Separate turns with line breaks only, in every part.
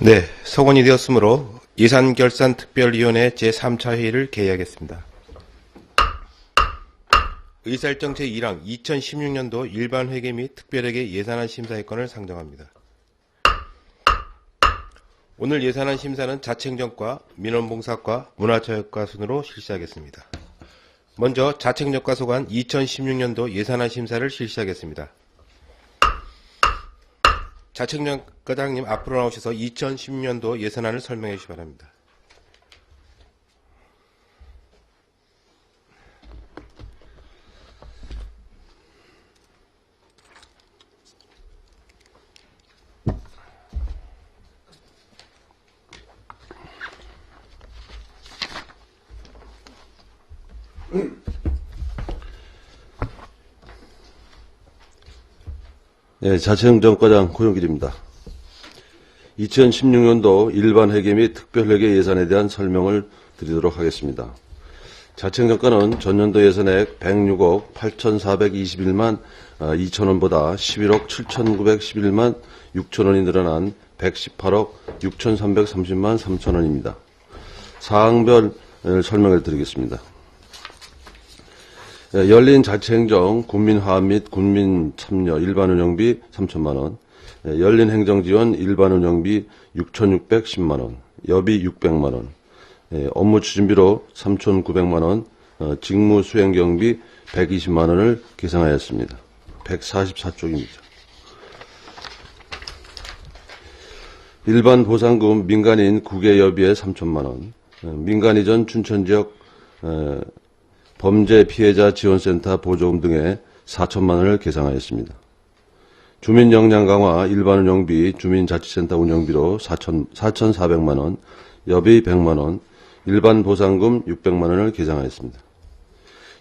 네, 석원이 되었으므로 예산결산특별위원회 제3차 회의를 개의하겠습니다. 의사일정 제1항 2016년도 일반회계 및 특별회계 예산안 심사의건을 상정합니다. 오늘 예산안 심사는 자치행정과, 민원봉사과, 문화체육과 순으로 실시하겠습니다. 먼저 자치행정과 소관 2016년도 예산안 심사를 실시하겠습니다. 자치행정과장님 앞으로 나오셔서 2016년도 예산안을 설명해 주시기 바랍니다.
네, 자치행정과장 고용길입니다. 2016년도 일반회계 및 특별회계 예산에 대한 설명을 드리도록 하겠습니다. 자치행정과는 전년도 예산액 106억 8,421만 2천원보다 11억 7,911만 6천원이 늘어난 118억 6,330만 3천원입니다. 사항별 설명을 드리겠습니다. 열린 자치행정, 군민화합 및 군민참여 일반운영비 3천만원, 열린 행정지원 일반운영비 6,610만원, 여비 600만원, 업무추진비로 3,900만원, 직무수행경비 120만원을 계상하였습니다. 144쪽입니다. 일반 보상금 민간인 국외여비에 3천만원, 민간이전 춘천지역 범죄 피해자 지원센터 보조금 등에 4천만원을 계상하였습니다. 주민 역량 강화 일반운영비 주민자치센터 운영비로 4,400만원, 여비 100만원, 일반 보상금 600만원을 계상하였습니다.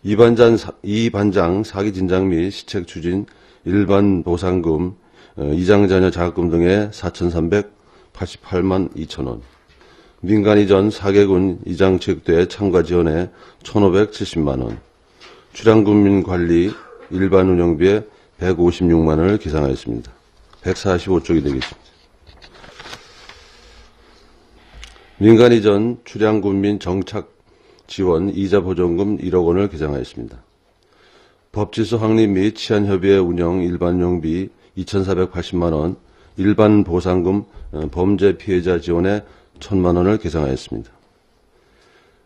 이반장 사기 진작 및 시책 추진 일반 보상금, 이장자녀 자격금 등에 4,388만 2천원, 민간이전 사개군 이장체육대회 참가 지원에 1,570만원, 출향군민관리 일반운영비에 156만원을 계상하였습니다. 145쪽이 되겠습니다. 민간이전 출향군민 정착 지원 이자보전금 1억 원을 계상하였습니다. 법질서 확립 및 치안협의회 운영 일반용비 2,480만원, 일반 보상금 범죄 피해자 지원에 1,000만원을 계상하였습니다.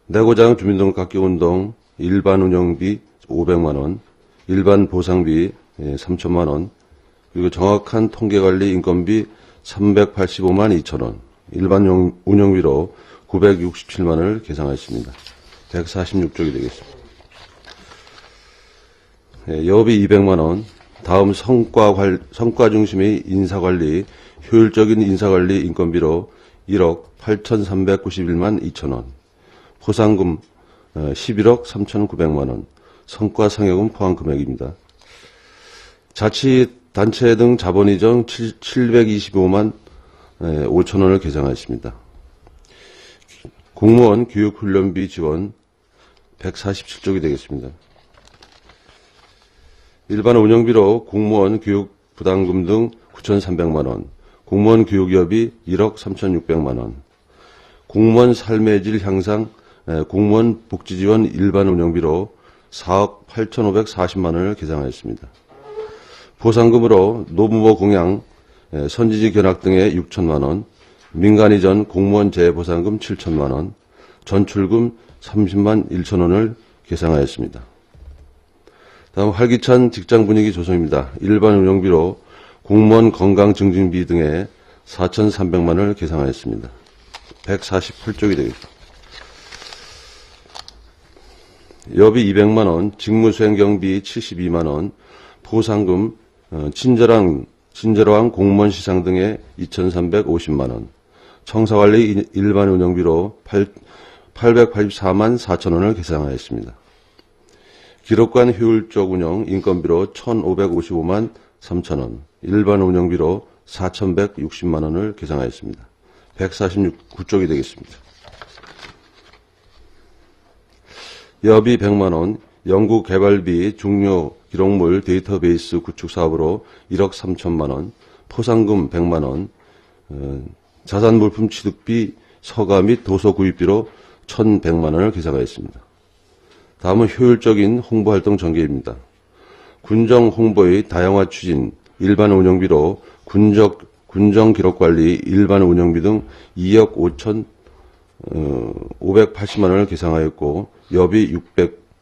내고장 주민등록각기운동 일반 운영비 500만원, 일반 보상비 3천만원, 그리고 정확한 통계관리 인건비 385만 2천원, 일반 운영비로 967만원을 계상하였습니다. 146쪽이 되겠습니다. 여비 200만원, 다음 성과 중심의 인사관리, 효율적인 인사관리 인건비로 1억 8,391만 2천원, 포상금 11억 3,900만원, 성과 상여금 포함 금액입니다. 자치단체 등 자본이전 725만 5천원을 계상하였습니다. 공무원 교육훈련비 지원 147쪽이 되겠습니다. 일반 운영비로 공무원 교육 부담금 등 9,300만원, 공무원 교육여비 1억 3,600만원, 공무원 삶의 질 향상, 공무원 복지지원 일반 운영비로 4억 8,540만원을 계상하였습니다. 보상금으로 노무부 공양, 선지지 견학 등에 6천만원, 민간이전 공무원 재보상금 7천만원, 전출금 30만 1천원을 계상하였습니다. 다음 활기찬 직장 분위기 조성입니다. 일반 운영비로 공무원 건강증진비 등에 4,300만원을 계상하였습니다. 148쪽이 되겠습니다. 여비 200만원, 직무수행경비 72만원, 보상금, 친절왕 공무원 시상 등에 2,350만원, 청사관리 일반 운영비로 884만 4천원을 계상하였습니다. 기록관 효율적 운영 인건비로 1,555만 3천원, 일반 운영비로 4,160만원을 계상하였습니다. 149쪽이 되겠습니다. 여비 100만원, 연구개발비 중요 기록물 데이터베이스 구축 사업으로 1억 3천만원, 포상금 100만원, 자산물품 취득비, 서가 및 도서 구입비로 1,100만 원을 계상하였습니다. 다음은 효율적인 홍보활동 전개입니다. 군정 홍보의 다양화 추진, 일반 운영비로 군정 기록관리, 일반 운영비 등 2억 580만 원을 계상하였고, 여비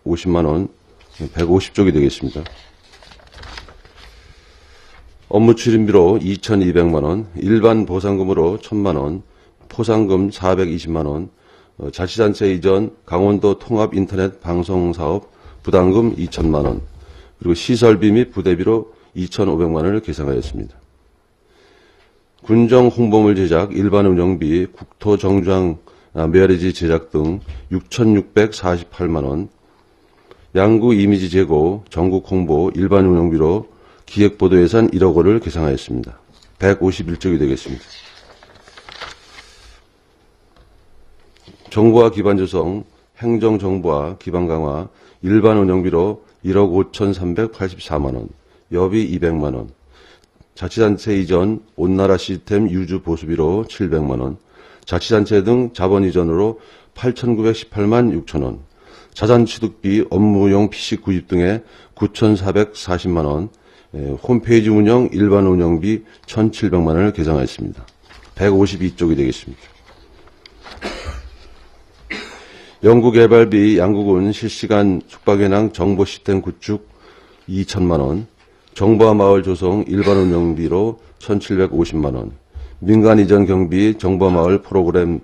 650만 원, 150쪽이 되겠습니다. 업무 추진비로 2,200만 원, 일반 보상금으로 1,000만 원, 포상금 420만 원, 자치단체 이전 강원도 통합 인터넷 방송사업 부담금 2,000만 원, 그리고 시설비 및 부대비로 2,500만 원을 계상하였습니다. 군정 홍보물 제작, 일반 운영비, 국토 정장 메아리지 제작 등 6,648만 원, 양구 이미지 제고, 전국 홍보, 일반 운영비로 기획보도 예산 1억 원을 계상하였습니다. 151쪽이 되겠습니다. 정보화 기반 조성, 행정 정보화 기반 강화, 일반 운영비로 1억 5,384만 원, 여비 200만 원, 자치단체 이전 온나라 시스템 유주 보수비로 700만 원, 자치단체 등 자본 이전으로 8,918만 6천 원, 자산취득비 업무용 PC 구입 등에 9,440만 원, 홈페이지 운영 일반 운영비 1,700만 원을 계상하였습니다. 152쪽이 되겠습니다. 연구개발비 양구군 실시간 숙박현황 정보 시스템 구축 2천만 원, 정보화 마을 조성 일반 운영비로 1,750만 원, 민간 이전 경비 정보화 마을 프로그램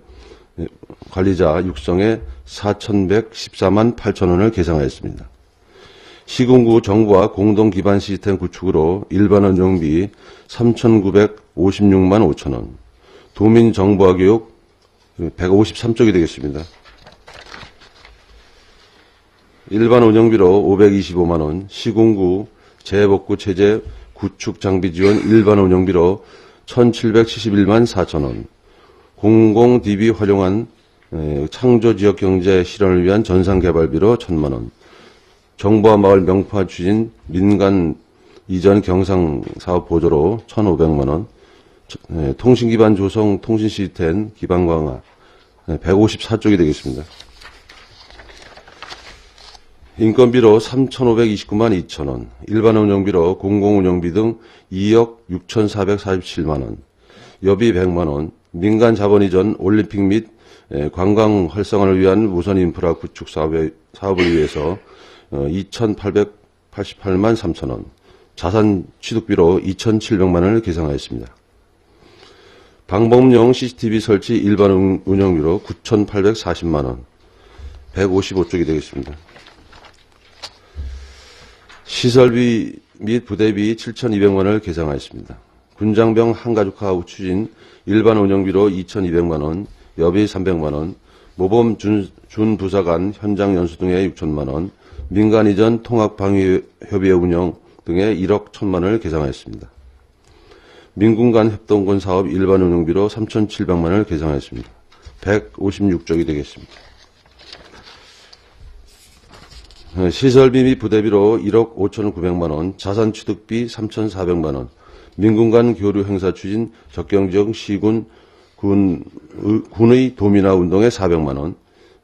관리자 육성에 4,114만 8천 원을 계상하였습니다. 시군구 정보화 공동 기반 시스템 구축으로 일반 운영비 3,956만 5천 원, 도민 정보화 교육 153쪽이 되겠습니다. 일반 운영비로 525만 원, 시군구 재복구 체제 구축 장비 지원 일반 운영비로 1,771만 4천 원, 공공 DB 활용한 창조 지역 경제 실현을 위한 전산 개발비로 1,000만 원, 정보화 마을 명파 추진 민간 이전 경상 사업 보조로 1,500만 원, 통신 기반 조성 통신 시스템 기반 강화 154쪽이 되겠습니다. 인건비로 3,529만 2천 원, 일반 운영비로 공공운영비 등 2억 6,447만 원, 여비 100만 원, 민간 자본 이전 올림픽 및 관광 활성화를 위한 우선 인프라 구축 사업을 위해서 2,888만 3천 원, 자산 취득비로 2,700만 원을 계상하였습니다. 방범용 CCTV 설치 일반 운영비로 9,840만 원, 155쪽이 되겠습니다. 시설비 및 부대비 7,200만 원을 계상하였습니다. 군장병 한가족화 추진 일반 운영비로 2,200만 원, 여비 300만 원, 모범 준부사관 현장 연수 등에 6천만 원, 민간 이전 통합방위협의회 운영 등에 1억 1,000만 원을 계상하였습니다. 민군 간 협동군 사업 일반 운영비로 3,700만 원을 계상하였습니다. 156쪽이 되겠습니다. 시설비 및 부대비로 1억 5,900만 원, 자산취득비 3,400만 원, 민군 간 교류 행사 추진 적경지역 시군 군의 도민화 운동에 400만 원,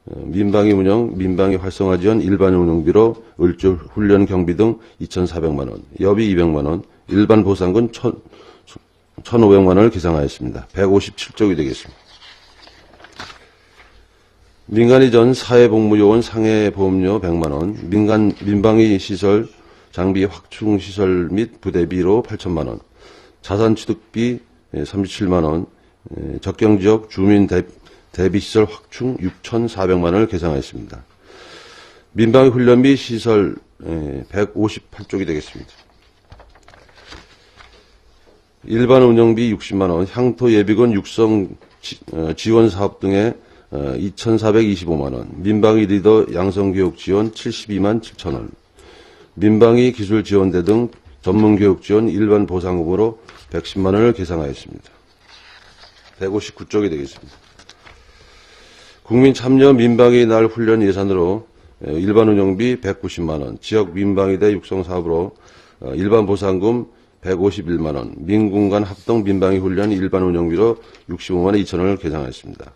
민방위 운영, 민방위 활성화 지원 일반 운영비로 을주 훈련 경비 등 2,400만 원, 여비 200만 원, 일반 보상금 1,500만 원을 계상하였습니다. 157쪽이 되겠습니다. 민간 이전 사회복무요원 상해보험료 100만 원, 민방위 시설 장비 확충 시설 및 부대비로 8천만 원, 자산취득비 37만 원, 적경지역 주민 대비시설 확충 6,400만 원을 계상하였습니다. 민방위 훈련 및 시설 158쪽이 되겠습니다. 일반 운영비 60만 원, 향토 예비군 육성 지원 사업 등에 2,425만 원, 민방위 리더 양성교육 지원 72만 7천 원, 민방위 기술 지원대 등 전문교육 지원 일반 보상금으로 110만 원을 계상하였습니다. 159쪽이 되겠습니다. 국민 참여 민방위 날 훈련 예산으로 일반 운영비 190만 원, 지역 민방위대 육성 사업으로 일반 보상금 151만원, 민군간 합동 민방위 훈련 일반 운영비로 65만 2천원을 계상하였습니다.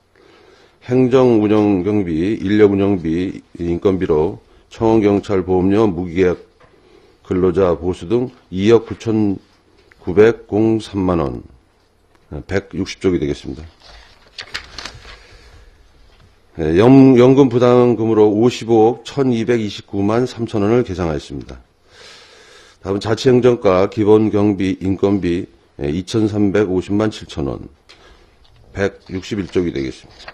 행정운영경비, 인력운영비, 인건비로 청원경찰보험료, 무기계약 근로자 보수 등 2억 9,903만원, 160쪽이 되겠습니다. 연금 부담금으로 55억 1,229만 3천원을 계상하였습니다. 다음은 자치행정과 기본경비, 인건비 2,350만 7천원, 161쪽이 되겠습니다.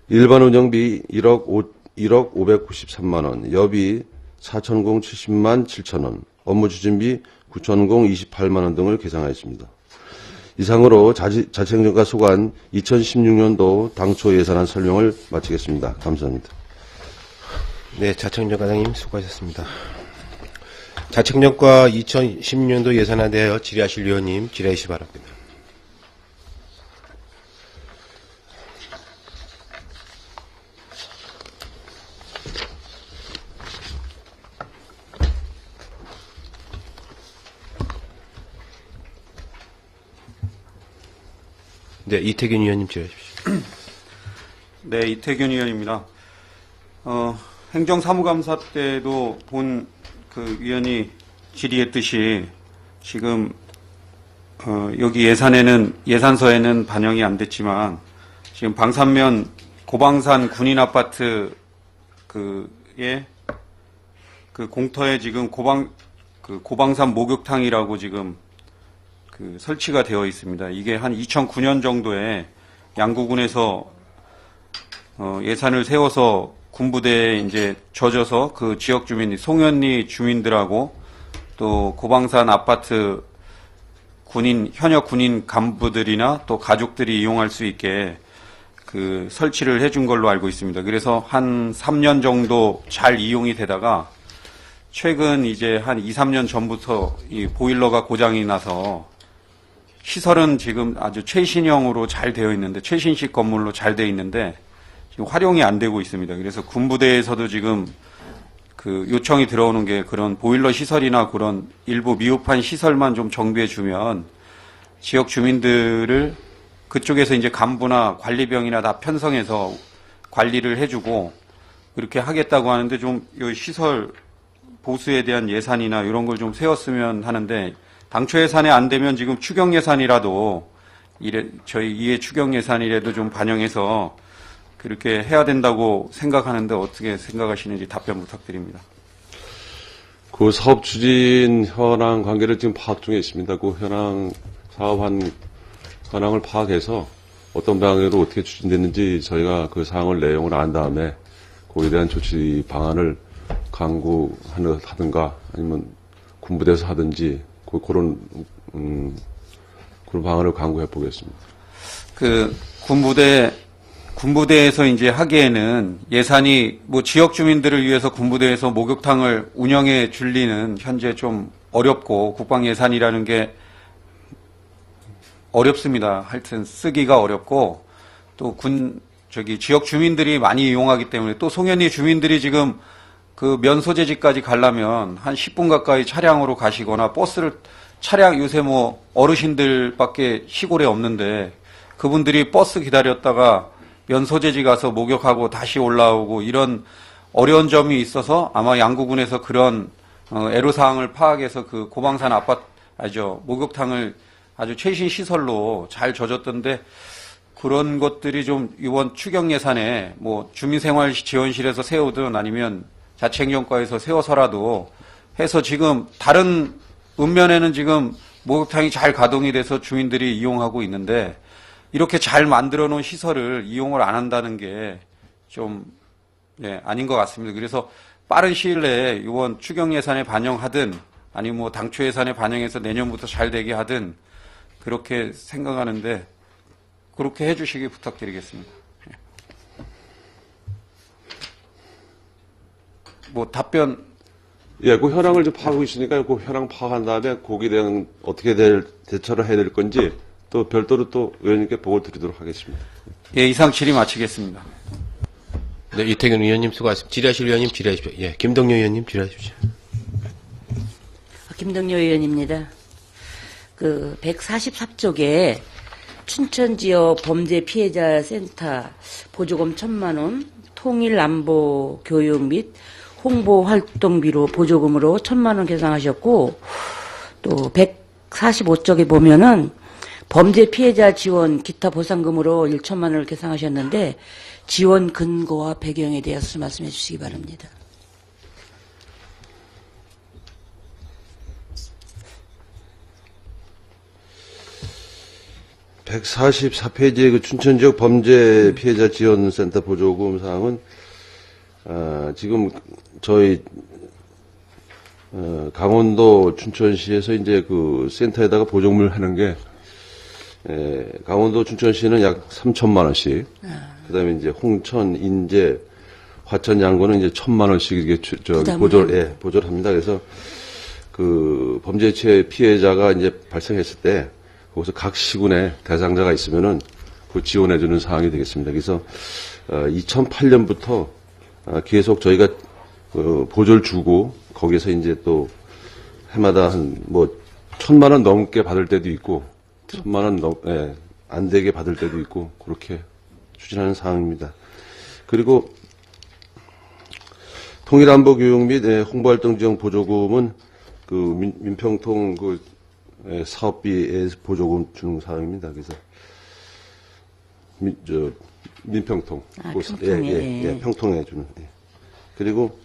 일반 운영비 1억 593만원, 여비 4,070만 7천원, 업무 추진비 9,028만원 등을 계상하였습니다. 이상으로 자치행정과 소관 2016년도 당초 예산안 설명을 마치겠습니다. 감사합니다.
네, 자치행정과장님 수고하셨습니다. 자치행정과 2016년도 예산안에 대하여 질의하실 위원님 질의해 주시기 바랍니다. 네, 이태균 위원님 질의해 주십시오.
네, 이태균 의원입니다. 행정사무감사 때도 본 그 위원이 질의했듯이 지금 여기 예산서에는 반영이 안 됐지만 지금 방산면 고방산 군인 아파트 그의 그 공터에 지금 고방산 목욕탕이라고 지금 그 설치가 되어 있습니다. 이게 한 2009년 정도에 양구군에서 예산을 세워서 군부대에 이제 져져서 그 지역 주민, 송현리 주민들하고 또 고방산 아파트 현역 군인 간부들이나 또 가족들이 이용할 수 있게 그 설치를 해준 걸로 알고 있습니다. 그래서 한 3년 정도 잘 이용이 되다가 최근 이제 한 2, 3년 전부터 이 보일러가 고장이 나서 시설은 지금 아주 최신형으로 잘 되어 있는데, 최신식 건물로 잘 되어 있는데, 지금 활용이 안 되고 있습니다. 그래서 군부대에서도 지금 그 요청이 들어오는 게 그런 보일러 시설이나 그런 일부 미흡한 시설만 좀 정비해 주면 지역 주민들을 그쪽에서 이제 간부나 관리병이나 다 편성해서 관리를 해주고 그렇게 하겠다고 하는데 좀 이 시설 보수에 대한 예산이나 이런 걸 좀 세웠으면 하는데 당초 예산에 안 되면 지금 추경 예산이라도 저희 이해 추경 예산이라도 좀 반영해서 그렇게 해야 된다고 생각하는데 어떻게 생각하시는지 답변 부탁드립니다.
그 사업 추진 현황 관계를 지금 파악 중에 있습니다. 그 현황을 파악해서 어떤 방향으로 어떻게 추진됐는지 저희가 그 사항을 내용을 안 다음에 그에 대한 조치 방안을 강구하든가 아니면 군부대에서 하든지 그런 방안을 강구해 보겠습니다.
그 군부대에서 이제 하기에는 예산이 뭐 지역 주민들을 위해서 군부대에서 목욕탕을 운영해 줄 리는 현재 좀 어렵고 국방 예산이라는 게 어렵습니다. 하여튼 쓰기가 어렵고 또 지역 주민들이 많이 이용하기 때문에 또 송현리 주민들이 지금 그 면소재지까지 가려면 한 10분 가까이 차량으로 가시거나 요새 뭐 어르신들밖에 시골에 없는데 그분들이 버스 기다렸다가 면소재지 가서 목욕하고 다시 올라오고 이런 어려운 점이 있어서 아마 양구군에서 그런 애로사항을 파악해서 그 고방산 목욕탕을 아주 최신 시설로 잘 져줬던데 그런 것들이 좀 이번 추경 예산에 뭐 주민생활지원실에서 세우든 아니면 자치행정과에서 세워서라도 해서 지금 다른 읍면에는 지금 목욕탕이 잘 가동이 돼서 주민들이 이용하고 있는데 이렇게 잘 만들어 놓은 시설을 이용을 안 한다는 게 좀 아닌 것 같습니다. 그래서 빠른 시일 내에 이번 추경 예산에 반영하든 아니면 뭐 당초 예산에 반영해서 내년부터 잘 되게 하든 그렇게 생각하는데 그렇게 해주시기 부탁드리겠습니다. 뭐 답변.
예, 그 현황을 좀 파악하고 있으니까 그 현황 파악한 다음에 거기에 대한 어떻게 대처를 해야 될 건지 또 별도로 또 의원님께 보고를 드리도록 하겠습니다.
예, 이상 질의 마치겠습니다.
네, 이태균 의원님 수고하셨습니다. 질의하실 위원님 질의하십시오. 예, 김동료 의원님 질의하십시오.
김덕료 의원입니다. 그 144쪽에 춘천 지역 범죄 피해자 센터 보조금 1,000만 원, 통일 안보 교육 및 홍보 활동비로 보조금으로 1,000만 원 계상하셨고, 또 145쪽에 보면은 범죄 피해자 지원 기타 보상금으로 1,000만 원을 계상하셨는데 지원 근거와 배경에 대해서 말씀해 주시기 바랍니다.
(144페이지의) 그 춘천 지역 범죄 피해자 지원센터 보조금 사항은 지금 저희 강원도 춘천시에서 이제 그 센터에다가 보조금을 하는 게 강원도 춘천시는 약 3천만 원씩, 그다음에 이제 홍천, 인제, 화천, 양구는 이제 1,000만 원씩 이게 보조를 합니다. 그래서 그 범죄 피해자가 이제 발생했을 때 거기서 각 시군에 대상자가 있으면은 그 지원해주는 사항이 되겠습니다. 그래서 2008년부터 계속 저희가 보조를 주고 거기서 이제 또 해마다 한 뭐 1,000만 원 넘게 받을 때도 있고 1,000만 원 안 되게 받을 때도 있고 그렇게 추진하는 사항입니다. 그리고 통일안보 교육 및 홍보활동 지원 보조금은 그 민평통 그 사업비에 보조금 주는 사항입니다. 그래서 민평통,
평통에.
평통에 주는. 그리고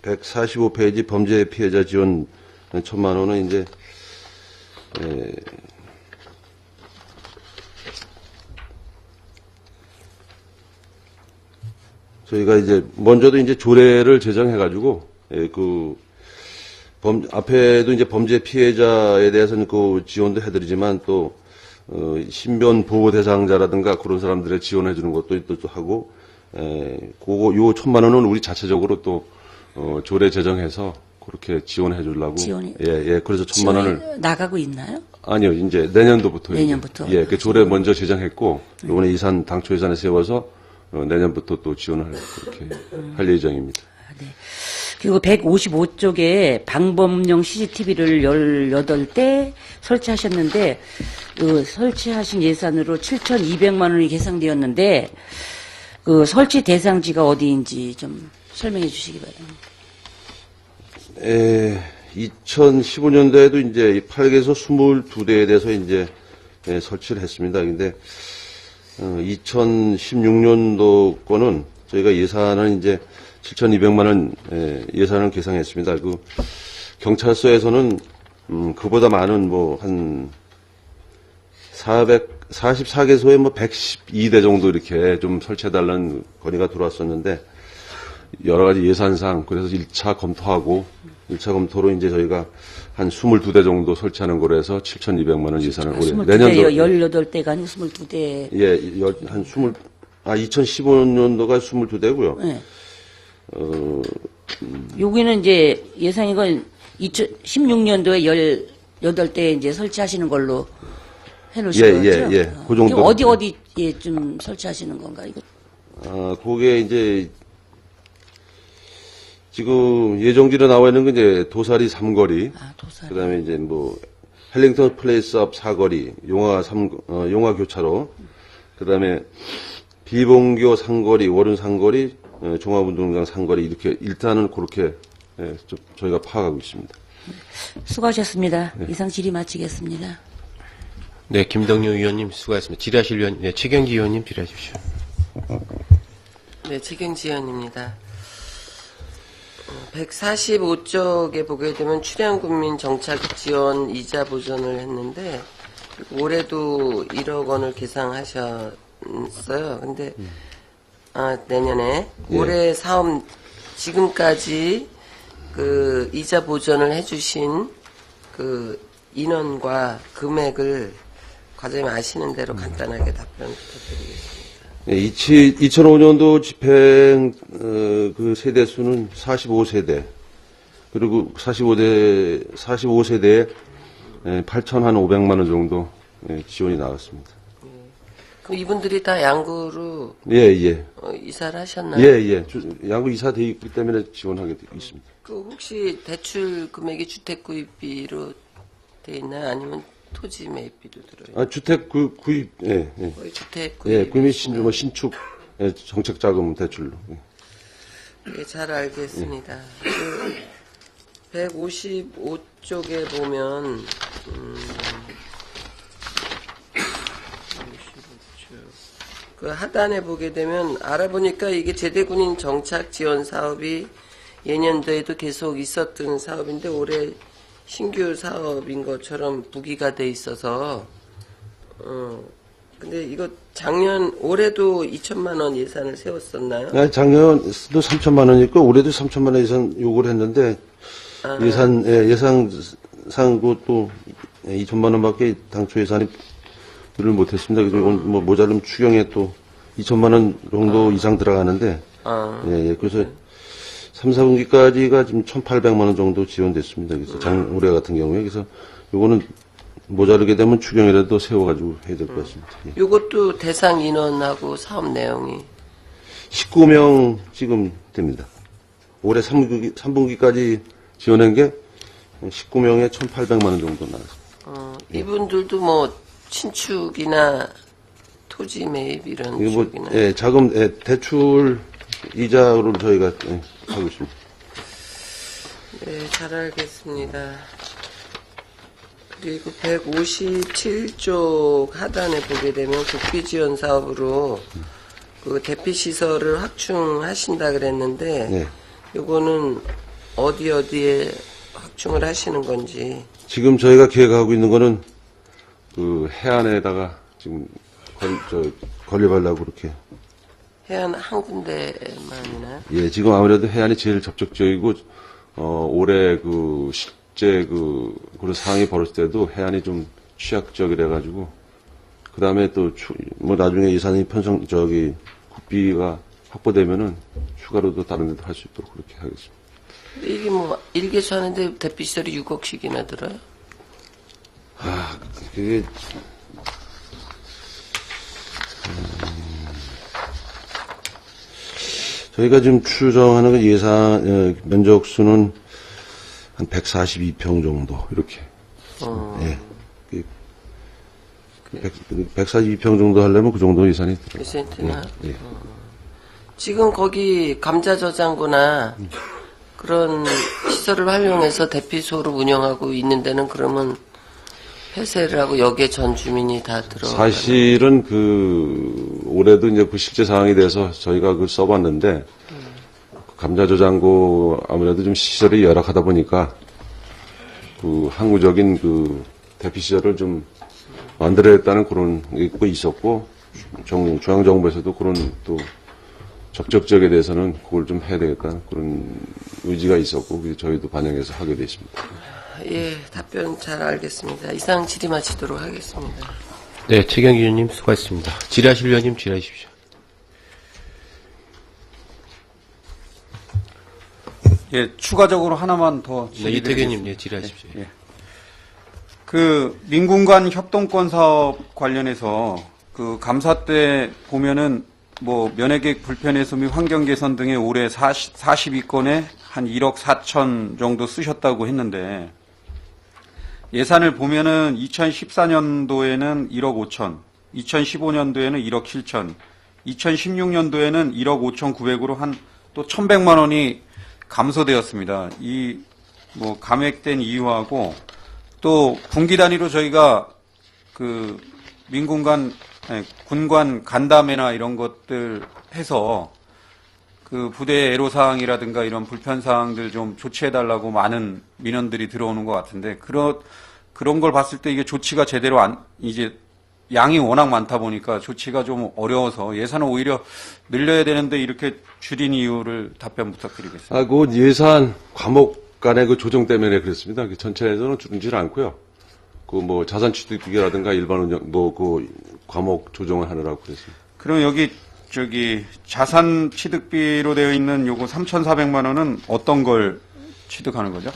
145페이지 범죄 피해자 지원 1,000만 원은 이제 저희가 이제 먼저도 이제 조례를 제정해가지고 앞에도 이제 범죄 피해자에 대해서는 그 지원도 해드리지만 또 신변 보호 대상자라든가 그런 사람들의 지원해 주는 것도 또 하고 그거 요 1,000만 원은 우리 자체적으로 또 조례 제정해서 그렇게 지원해 주려고. 그래서 1,000만 원을
나가고 있나요?
아니요, 이제 내년도부터.
내년부터.
그 조례 먼저 제정했고 이번에 당초 예산에 세워서 내년부터 또 지원을 그렇게 할 예정입니다.
네. 그리고 155쪽에 방범용 CCTV를 18대 설치하셨는데 그 설치하신 예산으로 7,200만 원이 계상되었는데 그 설치 대상지가 어디인지 좀 설명해 주시기 바랍니다.
2015년도에도 이제 8개에서 22대에 대해서 이제 설치를 했습니다. 근데 2016년도 거는 저희가 예산은 이제 7,200만 원 예산을 계상했습니다. 그 경찰서에서는 그보다 많은 뭐 한 444개소에 뭐 112대 정도 이렇게 좀 설치해달라는 건의가 들어왔었는데 여러 가지 예산상 그래서 1차 검토하고 1차 검토로 이제 저희가 한 22대 정도 설치하는 거로 해서 7,200만 원 예산을 올해
22대 18대가 아니고 22대.
한 2015년도가 22대고요.
네. 여기는 이제 예상이건 2016년도에 18대 이제 설치하시는 걸로 해놓으신 거죠?
그 정도.
어디에 좀 설치하시는 건가, 이거?
그게 이제, 지금 예정지로 나와 있는 건 이제 도사리 3거리.
도사리.
그 다음에 이제 뭐, 헬링턴 플레이스 앞 4거리, 용화 교차로. 그 다음에 비봉교 3거리, 월은 3거리, 종합운동장 3거리, 이렇게 일단은 그렇게 저희가 파악하고 있습니다.
수고하셨습니다. 이상 질의 마치겠습니다.
네, 김덕료 의원님 수고하셨습니다. 질의하실 의원, 최경지 의원님 질의하십시오.
네, 최경지 의원입니다. 145쪽에 보게 되면 출연국민 정착 지원 이자 보전을 했는데 올해도 1억 원을 계상하셨어요. 근데 내년에 올해 사업 지금까지 그 이자 보전을 해주신 그 인원과 금액을 과장님 아시는 대로 간단하게 답변 부탁드리겠습니다.
2005년도 집행 그 세대 수는 45세대, 그리고 45세대에 8,500만 원 정도 지원이 나갔습니다.
그럼 이분들이 다 양구로
예, 예.
이사를 하셨나요?
예, 예. 양구 이사돼 있기 때문에 지원하게 돼 있습니다.
그 혹시 대출 금액이 주택 구입비로 돼 있나요? 아니면 토지 매입비도 들어요?
아, 주택 구입, 예, 예.
거의 주택 구입.
예, 구입 신축, 예, 정책자금 대출로. 예.
예, 잘 알겠습니다. 그 155쪽에 보면 55쪽. 그 하단에 보게 되면 알아보니까 이게 제대군인 정착 지원 사업이 예년도에도 계속 있었던 사업인데 올해 신규 사업인 것처럼 부기가 돼 있어서 근데 이거 올해도 2천만 원 예산을 세웠었나요?
아, 작년도 3천만 원 있고 올해도 3천만 원 예산 요구를 했는데 예산상 또 2천만 원밖에 당초 예산이 들을 못했습니다. 그래서 이건 뭐 모자름 추경에 또 2천만 원 정도 이상 들어가는데 예, 그래서 3, 4분기까지가 지금 1,800만 원 정도 지원됐습니다. 그래서 올해 같은 경우에 그래서 요거는 모자르게 되면 추경이라도 세워가지고 해야 될 것 같습니다. 예.
요것도 대상 인원하고 사업 내용이
19명 지금 됩니다. 올해 3분기까지 지원한 게 19명에 1,800만 원 정도 나왔습니다.
이분들도 뭐 신축이나 토지 매입 이런
이거 뭐,
쪽이나
예, 자금, 대출 이자로 저희가 하고 있습니다.
네, 잘 알겠습니다. 그리고 157쪽 하단에 보게 되면 국비지원 사업으로 그 대피시설을 확충하신다 그랬는데
네.
요거는 어디에 확충을 하시는 건지
지금 저희가 계획하고 있는 거는 그 해안에다가 지금 건립하려고 그렇게.
해안 한 군데만이나요?
예, 지금 아무래도 해안이 제일 접촉적이고, 올해 실제 그런 상황이 벌어질 때도 해안이 좀 취약적이래가지고, 그 다음에 또, 나중에 예산이 국비가 확보되면은 추가로도 다른 데도 할 수 있도록 그렇게 하겠습니다.
근데 이게 뭐 일개수 하는데 대피시설이 6억씩이나 들어요?
그게, 저희가 지금 추정하는 그 예산, 면적수는 한 142평 정도, 이렇게. 예. 142평 정도 하려면 그 정도 예산이 들어요.
1센트나?
예.
지금 거기 감자 저장고나 그런 시설을 활용해서 대피소로 운영하고 있는 데는 그러면 폐쇄를 하고 여기에 전 주민이 다
사실은 올해도 이제 그 실제 상황에 대해서 저희가 써봤는데, 감자 저장고 아무래도 좀 시설이 열악하다 보니까, 항구적인 대피 시설을 좀 만들어야겠다는 그런 게 있었고, 중앙정부에서도 그런 또 적적지역에 대해서는 그걸 좀 해야 되겠다는 그런 의지가 있었고, 저희도 반영해서 하게 됐습니다.
예, 답변 잘 알겠습니다. 이상 질의 마치도록 하겠습니다.
네, 최경기 의원님 수고하셨습니다. 질의하실 의원님 질의하십시오.
예, 추가적으로 하나만 더
네, 이태규 의원님 네, 질의하십시오.
예. 그 민군간 협동권 사업 관련해서 그 감사 때 보면은 뭐 면회객 불편 해소 및 환경 개선 등의 올해 42건에 한 1억 4천 정도 쓰셨다고 했는데 예산을 보면은 2014년도에는 1억 5천, 2015년도에는 1억 7천, 2016년도에는 1억 5천 9백으로 한 또 1,100만 원이 감소되었습니다. 이 뭐 감액된 이유하고 또 분기 단위로 저희가 그 군관 간담회나 이런 것들 해서 그 부대 애로사항이라든가 이런 불편사항들 좀 조치해달라고 많은 민원들이 들어오는 것 같은데, 그런 걸 봤을 때 이게 조치가 제대로 이제 양이 워낙 많다 보니까 조치가 좀 어려워서 예산을 오히려 늘려야 되는데 이렇게 줄인 이유를 답변 부탁드리겠습니다.
그 예산 과목 간의 그 조정 때문에 그랬습니다. 전체에서는 줄이지 않고요. 자산 취득비라든가 일반 운영, 과목 조정을 하느라고 그랬습니다.
그럼 여기 자산 취득비로 되어 있는 요거 3,400만 원은 어떤 걸 취득하는 거죠?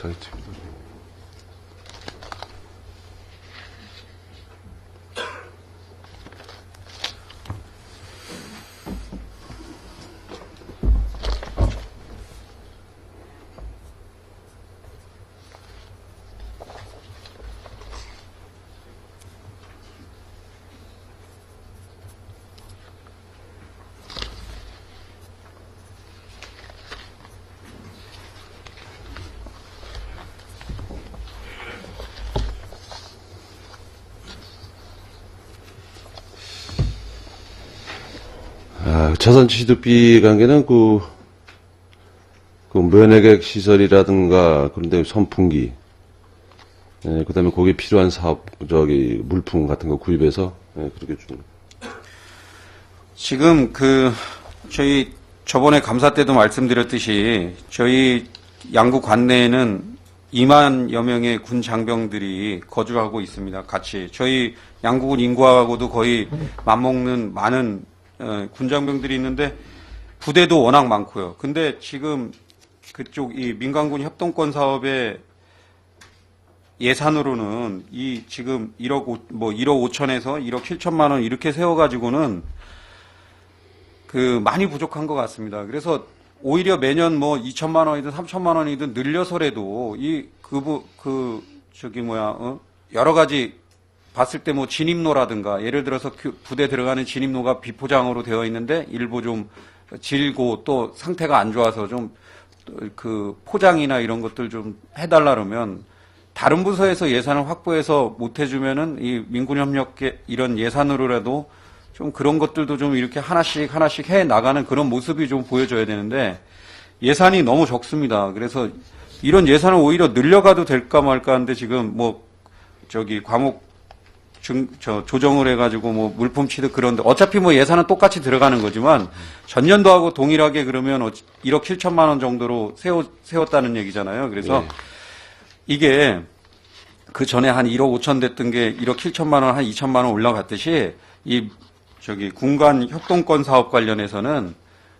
사이트입니다. 자산 취득비 관계는 그 면회객 시설이라든가 그런데 선풍기, 그 다음에 거기에 필요한 물품 같은 거 구입해서, 그렇게 주는.
지금 저희 저번에 감사 때도 말씀드렸듯이 저희 양구 관내에는 2만여 명의 군 장병들이 거주하고 있습니다. 같이. 저희 양구군 인구하고도 거의 맞먹는 많은 군장병들이 있는데 부대도 워낙 많고요. 근데 지금 그쪽 이 민간군 협동권 사업의 예산으로는 지금 1억 5천에서 1억 7천만 원 이렇게 세워가지고는 많이 부족한 것 같습니다. 그래서 오히려 매년 2천만 원이든 3천만 원이든 늘려서라도 여러 가지 봤을 때 진입로라든가 예를 들어서 부대 들어가는 진입로가 비포장으로 되어 있는데 일부 좀 질고 또 상태가 안 좋아서 좀 포장이나 이런 것들 좀 해달라 그러면 다른 부서에서 예산을 확보해서 못 해주면은 이 민군협력계 이런 예산으로라도 좀 그런 것들도 좀 이렇게 하나씩 해 나가는 그런 모습이 좀 보여줘야 되는데 예산이 너무 적습니다. 그래서 이런 예산을 오히려 늘려가도 될까 말까 하는데 지금 과목 조정을 해가지고 물품 취득 그런데 어차피 예산은 똑같이 들어가는 거지만 전년도하고 동일하게 그러면 1억 7천만 원 정도로 세웠다는 얘기잖아요. 그래서
네.
이게 그 전에 한 1억 5천 됐던 게 1억 7천만 원, 한 2천만 원 올라갔듯이 군간 협동권 사업 관련해서는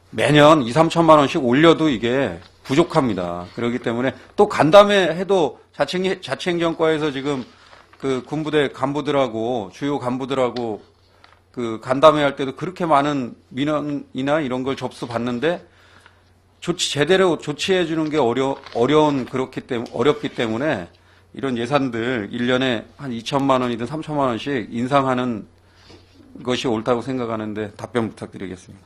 매년 2, 3천만 원씩 올려도 이게 부족합니다. 그렇기 때문에 또 간담회 해도 자치행정과에서 지금 군부대 간부들하고 주요 간부들하고 간담회 할 때도 그렇게 많은 민원이나 이런 걸 접수받는데 제대로 조치해 주는 게 어렵기 때문에 이런 예산들 1년에 한 2천만 원이든 3천만 원씩 인상하는 것이 옳다고 생각하는데 답변 부탁드리겠습니다.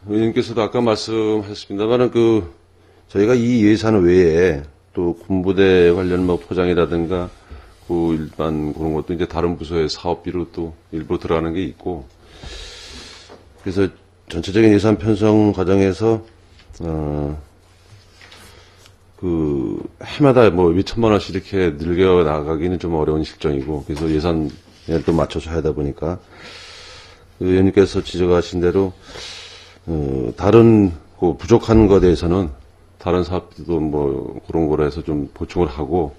의원님께서도 아까 말씀하셨습니다만은 저희가 이 예산 외에 또 군부대 관련 포장이라든가 일반 그런 것도 이제 다른 부서의 사업비로 또 일부 들어가는 게 있고 그래서 전체적인 예산 편성 과정에서 해마다 몇천만 원씩 이렇게 늘려 나가기는 좀 어려운 실정이고 그래서 예산에 또 맞춰서 하다 보니까 의원님께서 지적하신 대로 다른 부족한 것에 대해서는 다른 사업도 그런 거로 해서 좀 보충을 하고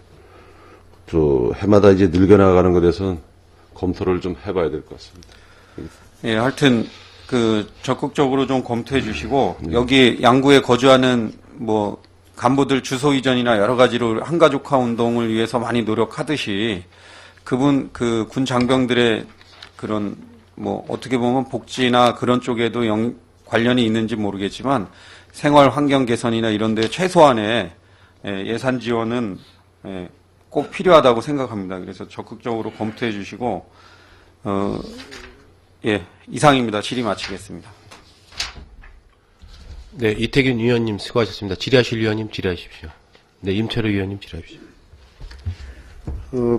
해마다 이제 늘겨나가는 것에 대해서는 검토를 좀 해봐야 될 것 같습니다.
예, 하여튼 적극적으로 좀 검토해 주시고 여기 양구에 거주하는 간부들 주소 이전이나 여러 가지로 한가족화 운동을 위해서 많이 노력하듯이 군 장병들의 그런 어떻게 보면 복지나 그런 쪽에도 관련이 있는지 모르겠지만 생활 환경 개선이나 이런 데 최소한의 예산 지원은 꼭 필요하다고 생각합니다. 그래서 적극적으로 검토해 주시고 이상입니다. 질의 마치겠습니다.
네, 이태균 위원님 수고하셨습니다. 질의하실 위원님 질의하십시오. 네, 임철호 위원님 질의하십시오.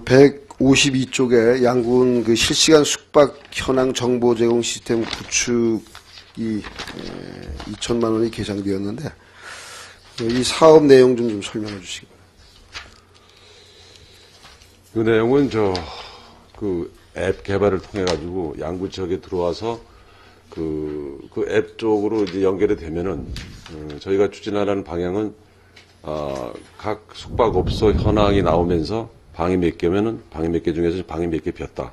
152쪽에 양군 실시간 숙박 현황 정보 제공 시스템 구축이 2천만 원이 계상되었는데 이 사업 내용 좀 설명해 주시기 바랍니다.
그 내용은 앱 개발을 통해 가지고 양구 지역에 들어와서 그 앱 쪽으로 이제 연결이 되면은 저희가 추진하라는 방향은 각 숙박업소 현황이 나오면서 방이 몇 개면은 방이 몇 개 중에서 방이 몇 개 비었다.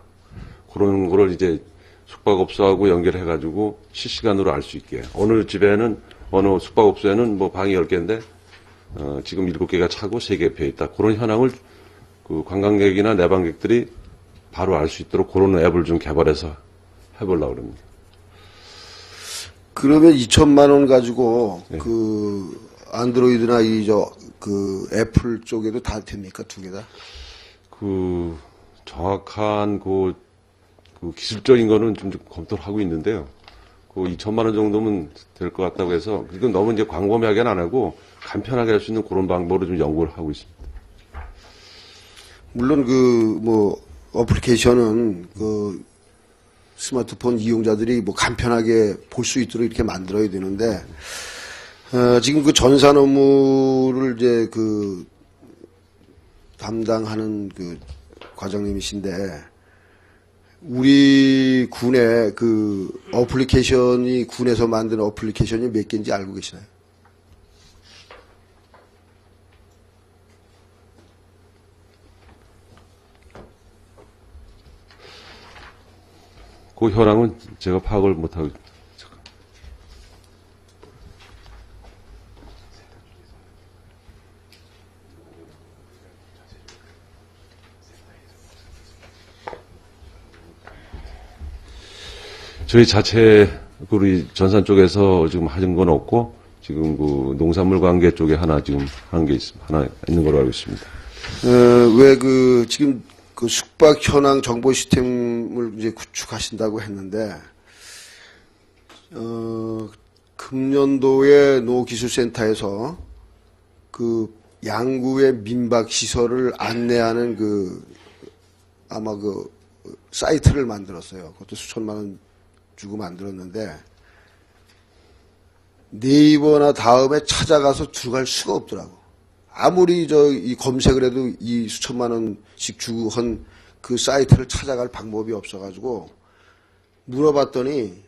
그런 거를 이제 숙박업소하고 연결해 가지고 실시간으로 알 수 있게. 어느 집에는 어느 숙박업소에는 방이 10개인데 지금 7개가 차고 3개 비어 있다. 그런 현황을 그 관광객이나 내방객들이 바로 알 수 있도록 그런 앱을 좀 개발해서 해보려고 합니다.
그러면 2천만 원 가지고
네.
그 안드로이드나 그 애플 쪽에도 다 됩니까? 2개 다?
그 정확한 그 기술적인 거는 좀 검토를 하고 있는데요. 그 2천만 원 정도면 될 것 같다고 해서 이건 너무 이제 광범위하게는 안 하고 간편하게 할 수 있는 그런 방법으로 좀 연구를 하고 있습니다.
물론 어플리케이션은 그 스마트폰 이용자들이 간편하게 볼 수 있도록 이렇게 만들어야 되는데, 지금 그 전산 업무를 이제 담당하는 그 과장님이신데, 우리 군의 군에서 만든 어플리케이션이 몇 개인지 알고 계시나요?
그 현황은 제가 파악을 못하고 저희 자체 우리 전산 쪽에서 지금 하는 건 없고 지금 그 농산물 관계 쪽에 하나 지금 하는 게 있습니다. 하나 있는 걸로 알고 있습니다.
왜 지금 그 숙박 현황 정보 시스템을 이제 구축하신다고 했는데, 금년도에 농기술센터에서 그 양구의 민박 시설을 안내하는 아마 사이트를 만들었어요. 그것도 수천만 원 주고 만들었는데, 네이버나 다음에 찾아가서 들어갈 수가 없더라고. 아무리 이 검색을 해도 이 수천만 원씩 주고 한 그 사이트를 찾아갈 방법이 없어가지고 물어봤더니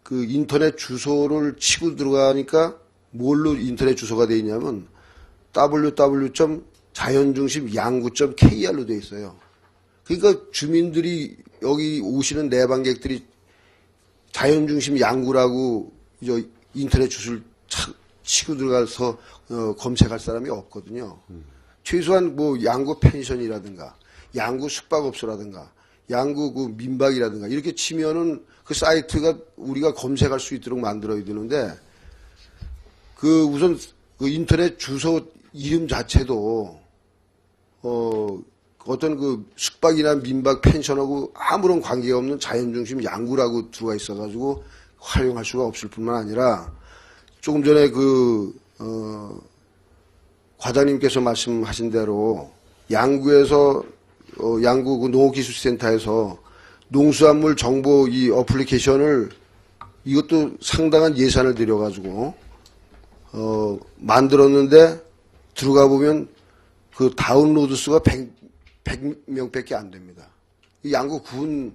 그 인터넷 주소를 치고 들어가니까 뭘로 인터넷 주소가 되어 있냐면 www.자연중심양구.kr로 되어 있어요. 그러니까 주민들이 여기 오시는 내방객들이 자연중심 양구라고 인터넷 주소를 치고 들어가서 검색할 사람이 없거든요. 최소한 양구 펜션이라든가 양구 숙박업소라든가 양구 민박이라든가 이렇게 치면은 그 사이트가 우리가 검색할 수 있도록 만들어야 되는데 우선 인터넷 주소 이름 자체도 어떤 숙박이나 민박 펜션하고 아무런 관계가 없는 자연중심 양구라고 들어가 있어가지고 활용할 수가 없을 뿐만 아니라 조금 전에 과장님께서 말씀하신 대로 양구 농업기술센터에서 농수산물 정보 이 어플리케이션을 이것도 상당한 예산을 들여가지고 만들었는데 들어가 보면 그 다운로드 수가 100명밖에 안 됩니다. 이 양구 군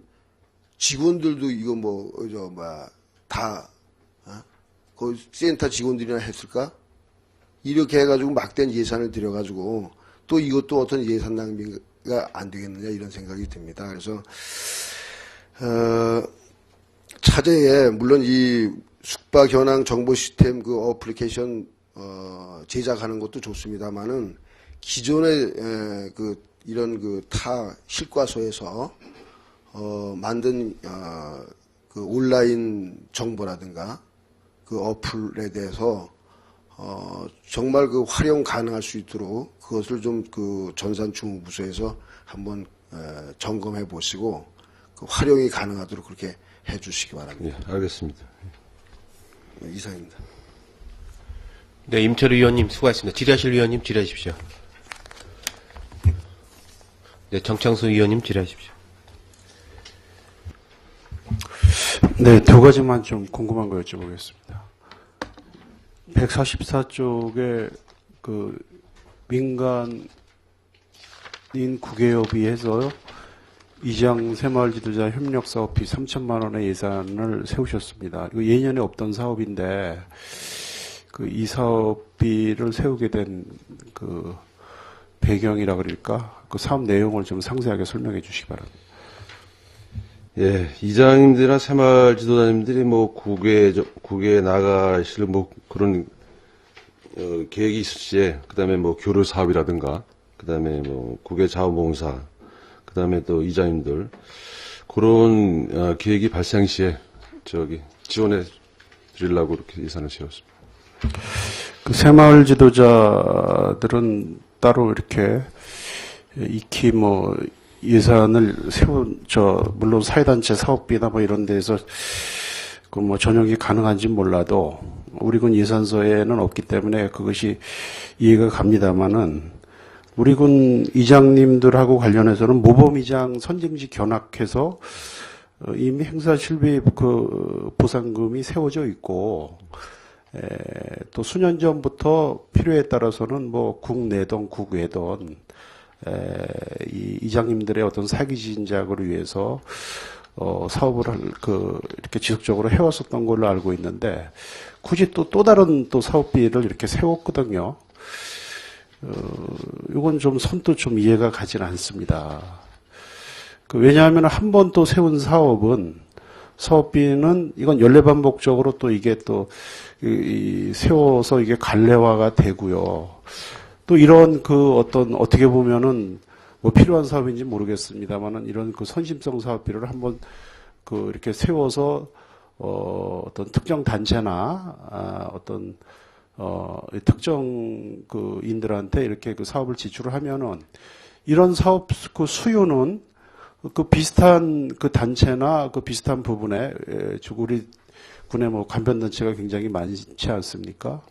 직원들도 이거 그 센터 직원들이나 했을까? 이렇게 해가지고 막대한 예산을 들여가지고 또 이것도 어떤 예산 낭비가 안 되겠느냐 이런 생각이 듭니다. 그래서 차제에 물론 이 숙박 현황 정보 시스템 그 어플리케이션 제작하는 것도 좋습니다만은 기존의 이런 타 실과소에서 만든 그 온라인 정보라든가 그 어플에 대해서 정말 활용 가능할 수 있도록 그것을 좀 전산중부소에서 한번 점검해 보시고 활용이 가능하도록 그렇게 해 주시기 바랍니다.
예, 알겠습니다.
이상입니다.
네, 임철우 위원님 수고하셨습니다. 질의하실 위원님 질의하십시오. 네, 정창수 위원님 질의하십시오.
네, 두 가지만 좀 궁금한 거 여쭤보겠습니다. 144쪽에 민간인 국외업이 해서 이장 새마을 지도자 협력 사업비 3천만 원의 예산을 세우셨습니다. 이거 예년에 없던 사업인데 이 사업비를 세우게 된 배경이라 그럴까? 그 사업 내용을 좀 상세하게 설명해 주시기 바랍니다.
예, 이장님들이나 새마을 지도자님들이 국외에 나가실 그런 계획이 있을 시에, 그 다음에 뭐 교류 사업이라든가, 그 다음에 뭐 국외 자원봉사, 그 다음에 또 이장님들, 그런 계획이 발생 시에 지원해 드리려고 이렇게 예산을 세웠습니다.
그 새마을 지도자들은 따로 이렇게 익히 뭐 예산을 물론 사회단체 사업비나 뭐 이런 데서 그 뭐 전용이 가능한지 몰라도 우리 군 예산서에는 없기 때문에 그것이 이해가 갑니다만은 우리 군 이장님들하고 관련해서는 모범이장 선징지 견학해서 이미 행사 실비 그 보상금이 세워져 있고 또 수년 전부터 필요에 따라서는 뭐 국내든 국외든 이 이장님들의 어떤 사기 진작을 위해서 사업을 이렇게 지속적으로 해왔었던 걸로 알고 있는데 굳이 또 다른 또 사업비를 이렇게 세웠거든요. 이건 좀 선뜻 좀 이해가 가지는 않습니다. 왜냐하면 한 번 또 세운 사업비는 이건 연례반복적으로 또 이게 또 세워서 이게 관례화가 되고요. 또 이런 어떻게 보면은 뭐 필요한 사업인지 모르겠습니다만은 이런 선심성 사업비를 한번 이렇게 세워서 어떤 특정 단체나 어떤 특정 인들한테 이렇게 사업을 지출을 하면은 이런 사업 수요는 비슷한 단체나 비슷한 부분에 우리 군의 뭐 간편단체가 굉장히 많지 않습니까?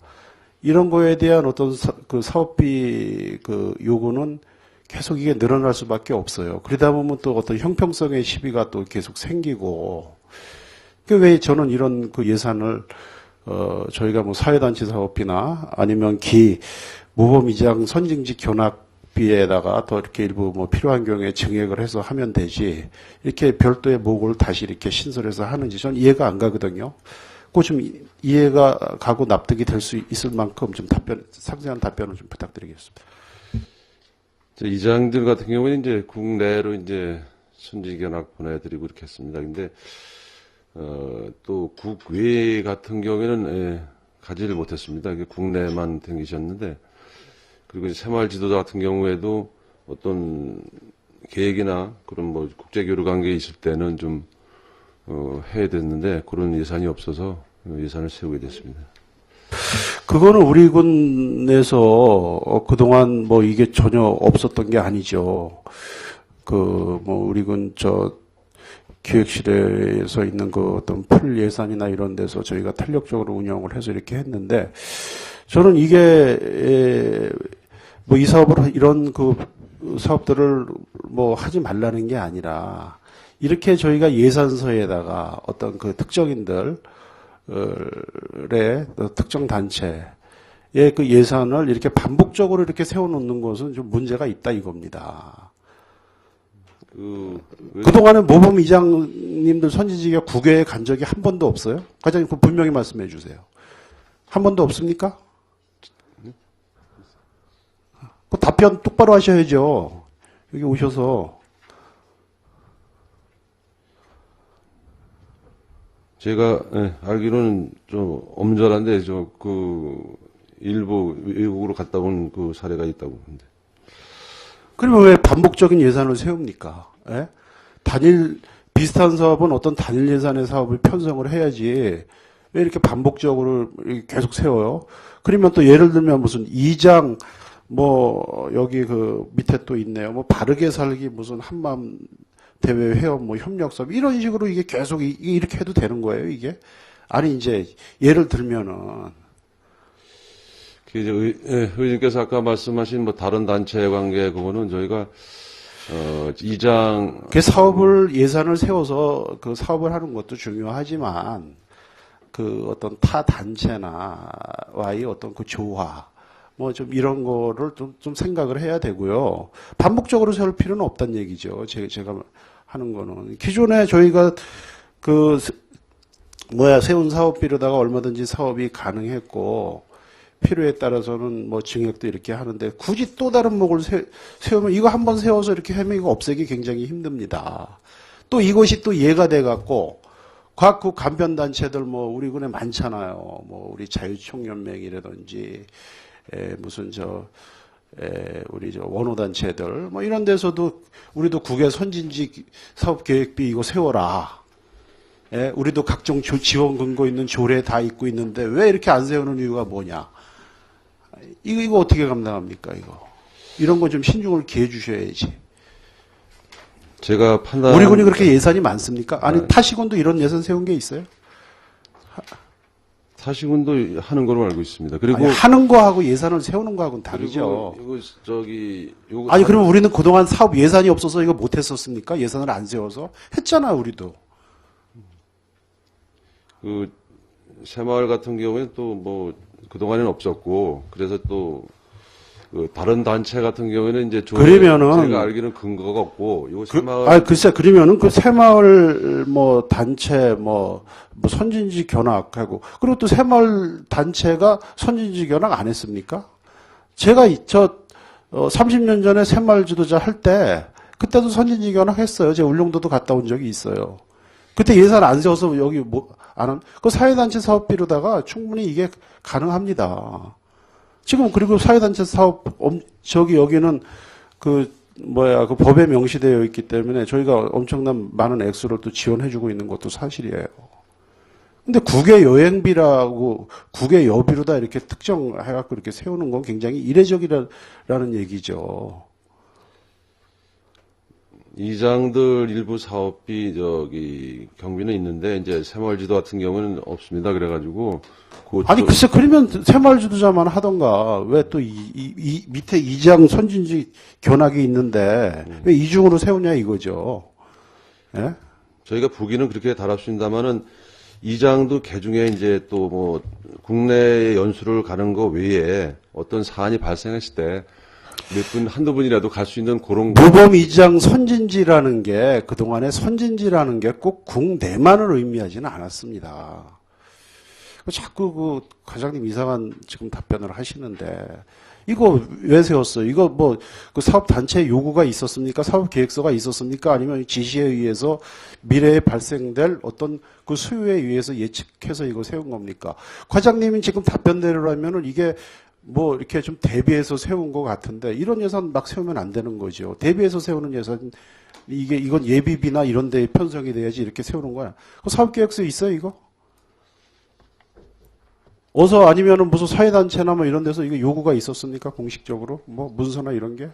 이런 거에 대한 어떤 사업비 요구는 계속 이게 늘어날 수밖에 없어요. 그러다 보면 또 어떤 형평성의 시비가 또 계속 생기고, 왜 저는 이런 예산을, 저희가 뭐 사회단체 사업비나 아니면 모범이장 선징지 견학비에다가 더 이렇게 일부 뭐 필요한 경우에 증액을 해서 하면 되지, 이렇게 별도의 목을 다시 이렇게 신설해서 하는지 저는 이해가 안 가거든요. 그거 좀 이해가 가고 납득이 될 수 있을 만큼 좀 상세한 답변을 좀 부탁드리겠습니다.
이장들 같은 경우는 이제 국내로 이제 선지견학 보내드리고 이렇게 했습니다. 근데, 또 국외 같은 경우에는, 가지를 못했습니다. 국내만 댕기셨는데, 그리고 이제 새마을 지도자 같은 경우에도 어떤 계획이나 그런 뭐 국제교류 관계에 있을 때는 좀, 해야 됐는데, 그런 예산이 없어서 예산을 세우게 됐습니다.
그거는 우리 군에서 그동안 뭐 이게 전혀 없었던 게 아니죠. 뭐 우리 군 기획실에서 있는 어떤 풀 예산이나 이런 데서 저희가 탄력적으로 운영을 해서 이렇게 했는데 저는 이게 뭐 이 사업을 이런 사업들을 뭐 하지 말라는 게 아니라 이렇게 저희가 예산서에다가 어떤 특정인들 의 특정 단체의 예산을 이렇게 반복적으로 이렇게 세워놓는 것은 좀 문제가 있다 이겁니다. 그동안에 모범 이장님들 선진지가 국외에 간 적이 한 번도 없어요? 과장님 분명히 말씀해 주세요. 한 번도 없습니까? 답변 똑바로 하셔야죠. 여기 오셔서.
제가 알기로는 좀 엄절한데 일부 외국으로 갔다 온 사례가 있다고 하는데.
그러면 왜 반복적인 예산을 세웁니까? 비슷한 사업은 어떤 단일 예산의 사업을 편성을 해야지 왜 이렇게 반복적으로 계속 세워요? 그러면 또 예를 들면 무슨 2장 뭐 여기 밑에 또 있네요. 뭐 바르게 살기 무슨 한마음 대외 회원 뭐 협력 사업 이런 식으로 이게 계속 이렇게 해도 되는 거예요, 이게? 아니 이제 예를 들면은
의원님께서 아까 말씀하신 뭐 다른 단체 관계 그거는 저희가 이장
사업을 예산을 세워서 사업을 하는 것도 중요하지만 어떤 타 단체나와의 어떤 조화 뭐 좀 이런 거를 좀 생각을 해야 되고요. 반복적으로 세울 필요는 없다는 얘기죠. 제가 하는 거는. 기존에 저희가 세운 사업비로다가 얼마든지 사업이 가능했고, 필요에 따라서는 뭐 증액도 이렇게 하는데, 굳이 또 다른 목을 세우면, 이거 한번 세워서 이렇게 하면 이거 없애기 굉장히 힘듭니다. 또 이것이 또 이해가 돼갖고, 그 간변단체들 뭐 우리 군에 많잖아요. 뭐 우리 자유총연맹이라든지 무슨 우리 원호단체들 뭐 이런 데서도 우리도 국외 선진지 사업계획비 이거 세워라. 우리도 각종 지원 근거 있는 조례 다 있고 있는데 왜 이렇게 안 세우는 이유가 뭐냐? 이거 어떻게 감당합니까, 이거? 이런 거 좀 신중을 기해 주셔야지.
제가 판단.
우리 군이 그렇게 예산이 많습니까? 아니, 타시군도 이런 예산 세운 게 있어요?
사시군도 하는 걸로 알고 있습니다. 그리고
아니, 하는 거하고 예산을 세우는 거하고는 다르죠.
그리고 요거
아니, 그러면 우리는 그동안 사업 예산이 없어서 이거 못 했었습니까? 예산을 안 세워서? 했잖아, 우리도.
그 새마을 같은 경우에는 또 뭐 그동안에는 없었고, 그래서 또 그 다른 단체 같은 경우에는 이제
그러면은
제가 알기로는 근거가 없고, 요 새마을
그러면은 그 새마을 뭐 단체 뭐 선진지 견학하고, 그리고 또 새마을 단체가 선진지 견학 안 했습니까? 제가 30년 전에 새마을 지도자 할 때 그때도 선진지 견학 했어요. 제가 울릉도도 갔다 온 적이 있어요. 그때 예산 안 세워서 여기 그 사회단체 사업비로다가 충분히 이게 가능합니다. 지금 그리고 사회단체 사업, 여기는 그 법에 명시되어 있기 때문에 저희가 엄청난 많은 액수를 또 지원해주고 있는 것도 사실이에요. 근데 국외 여행비라고, 국외 여비로다 이렇게 특정해갖고 이렇게 세우는 건 굉장히 이례적이라는 얘기죠.
이장들 일부 사업비 경비는 있는데 이제 새마을지도 같은 경우는 없습니다. 그래가지고
아니 글쎄 그러면 새마을지도자만 하던가 왜 또 이 밑에 이장 선진지 견학이 있는데 왜 이중으로 세우냐 이거죠. 예?
저희가 보기는 그렇게 달았습니다만은 이장도 개중에 이제 또 뭐 국내 연수를 가는 거 외에 어떤 사안이 발생했을 때 한두 분이라도 갈 수 있는 그런
모범 이장 선진지라는 게 그동안에 선진지라는 게 꼭 국내만을 의미하지는 않았습니다. 자꾸 그 과장님 이상한 지금 답변을 하시는데 이거 왜 세웠어요? 이거 그 사업 단체 요구가 있었습니까? 사업 계획서가 있었습니까? 아니면 지시에 의해서 미래에 발생될 어떤 그 수요에 의해서 예측해서 이거 세운 겁니까? 과장님이 지금 답변대로라면은 이게 이렇게 좀 대비해서 세운 것 같은데, 이런 예산 막 세우면 안 되는 거죠. 대비해서 세우는 예산, 이건 예비비나 이런 데에 편성이 돼야지 이렇게 세우는 거야. 그 사업계획서 있어요, 이거? 아니면은 무슨 사회단체나 뭐 이런 데서 이거 요구가 있었습니까? 공식적으로? 문서나 이런 게?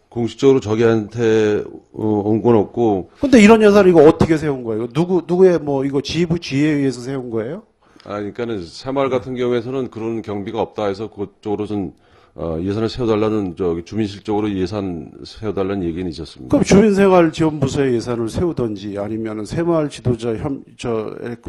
공식적으로 저기한테 온 건 없고.
근데 이런 예산을 이거 어떻게 세운 거예요? 누구의 이거 지휘에 의해서 세운 거예요?
그러니까는 새마을 같은 경우에서는 그런 경비가 없다 해서 그쪽으로 좀 예산을 세워달라는 주민실적으로 예산 세워달라는 얘기는 있었습니다.
그럼 주민생활지원부서의 예산을 세우든지 아니면은 새마을 지도자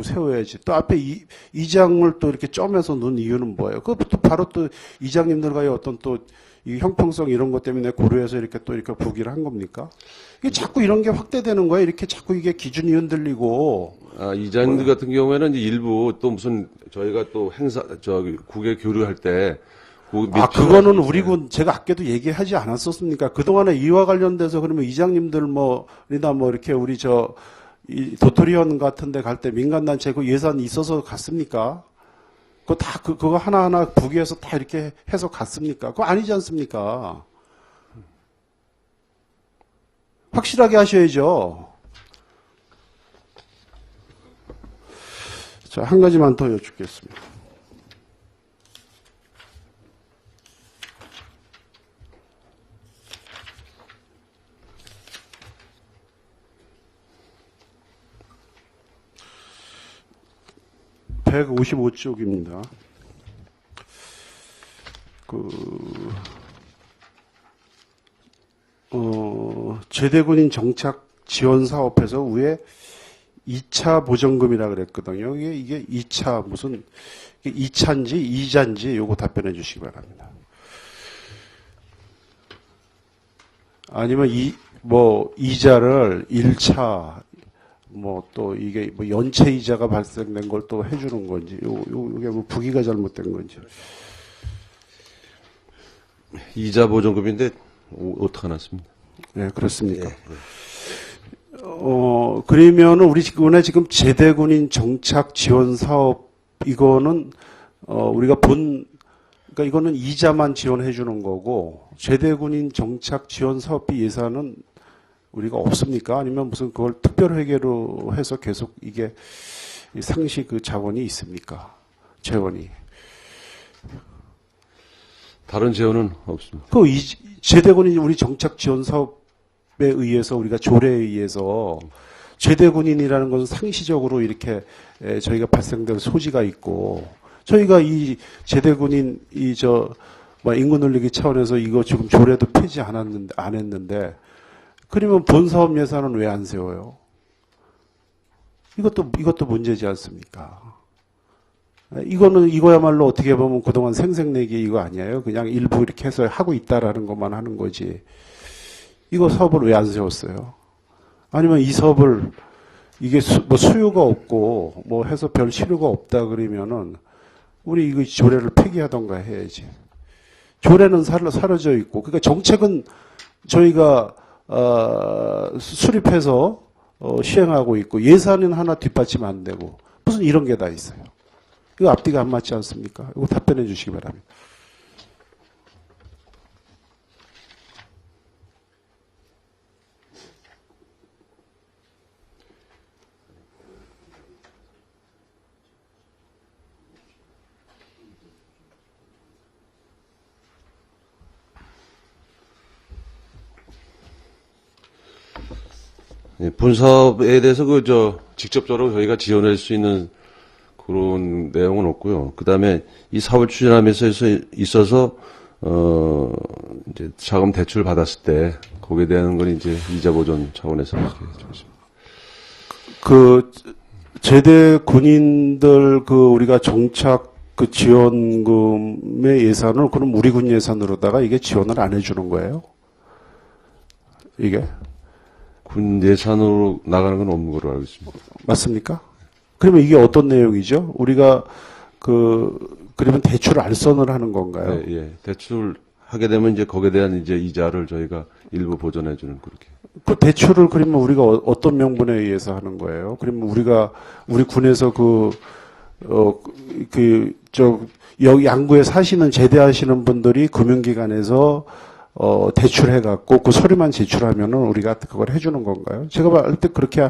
세워야지. 또 앞에 이장을 또 이렇게 점에서 넣은 이유는 뭐예요? 그것도 바로 또 이장님들과의 어떤 또 이 형평성 이런 것 때문에 고려해서 이렇게 또 이렇게 부기를 한 겁니까? 이게 자꾸 이런 게 확대되는 거예요. 이렇게 자꾸 이게 기준이 흔들리고.
이장들 같은 경우에는 이제 일부 또 무슨 저희가 또 국외 교류할 때
그거는 우리 군 제가 아까도 얘기하지 않았었습니까? 그동안에 이와 관련돼서 그러면 이장님들 이렇게 우리 이 도토리원 같은 데 갈 때 민간단체 그 예산이 있어서 갔습니까? 그거 하나하나 부기해서 다 이렇게 해서 갔습니까? 그거 아니지 않습니까? 확실하게 하셔야죠. 자, 한 가지만 더 여쭙겠습니다. (155쪽입니다) 제대군인 정착 지원 사업에서 위에 2차 보전금이라 그랬거든요. 이게 2차 무슨 2차인지 2자인지 요거 답변해 주시기 바랍니다. 아니면 이자를 1차 또 이게 연체 이자가 발생된 걸 또 해주는 건지, 요게 부기가 잘못된 건지.
이자 보전금인데 오타가 났습니다.
네, 그렇습니까?
네.
그러면은 우리 지금 제대군인 정착 지원 사업 이거는 우리가 그러니까 이거는 이자만 지원해 주는 거고 제대군인 정착 지원 사업비 예산은 우리가 없습니까? 아니면 무슨 그걸 특별 회계로 해서 계속 이게 상시 그 자원이 있습니까? 재원이.
다른 재원은 없습니다.
그 제대군인 우리 정착 지원 사업에 의해서 우리가 조례에 의해서 제대군인이라는 것은 상시적으로 이렇게 저희가 발생될 소지가 있고 저희가 이 제대군인 인구 늘리기 차원에서 이거 지금 조례도 폐지 안 했는데 그러면 본사업 예산은 왜 안 세워요? 이것도 문제지 않습니까? 이거야말로 어떻게 보면 그동안 생색내기 이거 아니에요? 그냥 일부 이렇게 해서 하고 있다라는 것만 하는 거지. 이거 사업을 왜 안 세웠어요? 아니면 이 사업을 이게 뭐 수요가 없고 뭐 해서 별 실효가 없다 그러면은 우리 이거 조례를 폐기하던가 해야지. 조례는 사라져 있고, 그러니까 정책은 저희가 수립해서 시행하고 있고 예산은 하나 뒷받침 안 되고 무슨 이런 게 다 있어요. 이거 앞뒤가 안 맞지 않습니까? 이거 답변해 주시기 바랍니다.
본사업에 대해서 직접적으로 저희가 지원할 수 있는 그런 내용은 없고요. 그 다음에 이 사업을 추진하면서 있어서, 이제 자금 대출 받았을 때, 거기에 대한 건 이제 이자 보전 차원에서 이렇게 해주겠습니다.
제대 군인들 우리가 정착 지원금의 예산을 그럼 우리 군 예산으로다가 이게 지원을 안 해주는 거예요? 이게?
군 예산으로 나가는 건 없는 걸로 알고 있습니다.
맞습니까? 그러면 이게 어떤 내용이죠? 우리가 그러면 대출 알선을 하는 건가요?
네, 예. 대출 하게 되면 이제 거기에 대한 이제 이자를 저희가 일부 보전해 주는 그렇게.
그 대출을 그러면 우리가 어떤 명분에 의해서 하는 거예요? 그러면 우리 군에서 여기 양구에 사시는 제대하시는 분들이 금융기관에서 대출해갖고 그 서류만 제출하면은 우리가 그걸 해주는 건가요? 제가 볼 때 그렇게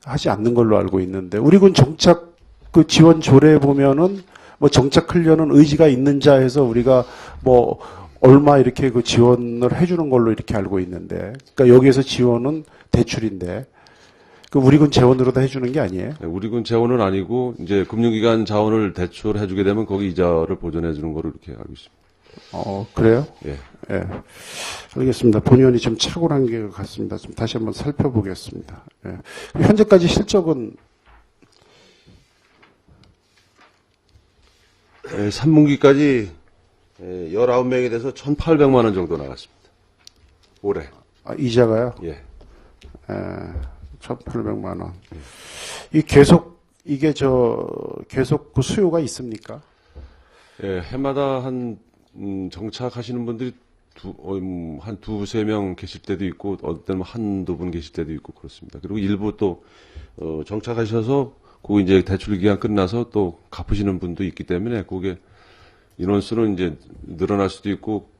하지 않는 걸로 알고 있는데 우리 군 정착 지원 조례에 보면은 뭐 정착하려는 의지가 있는 자 해서 우리가 뭐 얼마 이렇게 지원을 해주는 걸로 이렇게 알고 있는데 그러니까 여기에서 지원은 대출인데 우리 군 재원으로 다 해주는 게 아니에요?
네, 우리 군 재원은 아니고 이제 금융기관 자원을 대출해 주게 되면 거기 이자를 보전해 주는 거로 이렇게 알고 있습니다.
그래요?
예.
예. 알겠습니다. 본의원이 좀 착오한 게 같습니다. 좀 다시 한번 살펴보겠습니다. 예. 현재까지 실적은
3분기까지 19명에 대해서 1,800만 원 정도 나갔습니다. 올해.
이자가요?
예.
1,800만 원. 계속 그 수요가 있습니까?
예, 해마다 정착하시는 분들이 한 두세 명 계실 때도 있고, 어떤 때는 한두 분 계실 때도 있고, 그렇습니다. 그리고 일부 또, 정착하셔서, 그 이제 대출 기간 끝나서 또 갚으시는 분도 있기 때문에, 그게 인원수는 이제 늘어날 수도 있고,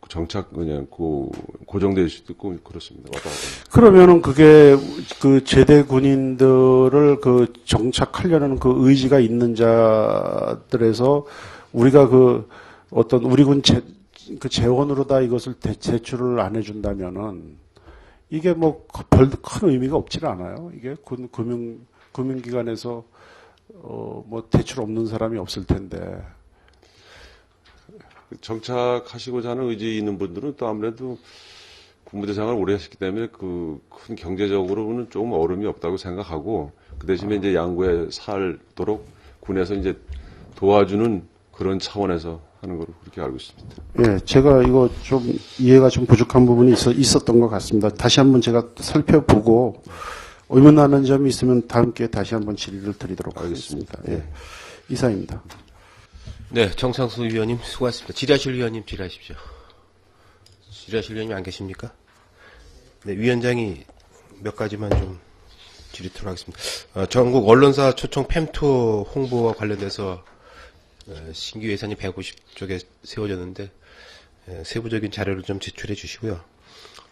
고정될 수도 있고, 그렇습니다.
그러면은 그게 제대 군인들을 정착하려는 의지가 있는 자들에서 우리가 우리 군 재원으로 다 이것을 제출을 안 해준다면은 이게 뭐 별 큰 의미가 없지는 않아요. 이게 금융기관에서 뭐 대출 없는 사람이 없을 텐데.
정착하시고자 하는 의지 있는 분들은 또 아무래도 군부대장을 오래 하셨기 때문에 큰 경제적으로는 조금 어려움이 없다고 생각하고 그 대신에 이제 양구에 살도록 군에서 이제 도와주는 그런 차원에서 하는 걸로 그렇게 알고 있습니다.
예, 제가 이거 좀 이해가 좀 부족한 부분이 있었던 것 같습니다. 다시 한번 제가 살펴보고 의문나는 점이 있으면 다음 기회에 다시 한번 질의를 드리도록 하겠습니다. 예, 이상입니다.
네, 정상수 위원님 수고하셨습니다. 질의하실 위원님 질의하십시오. 질의하실 위원님 안 계십니까? 네, 위원장이 몇 가지만 좀 질의토록 하겠습니다. 전국 언론사 초청 팸투어 홍보와 관련돼서 신규 예산이 150쪽에 세워졌는데 세부적인 자료를 좀 제출해 주시고요.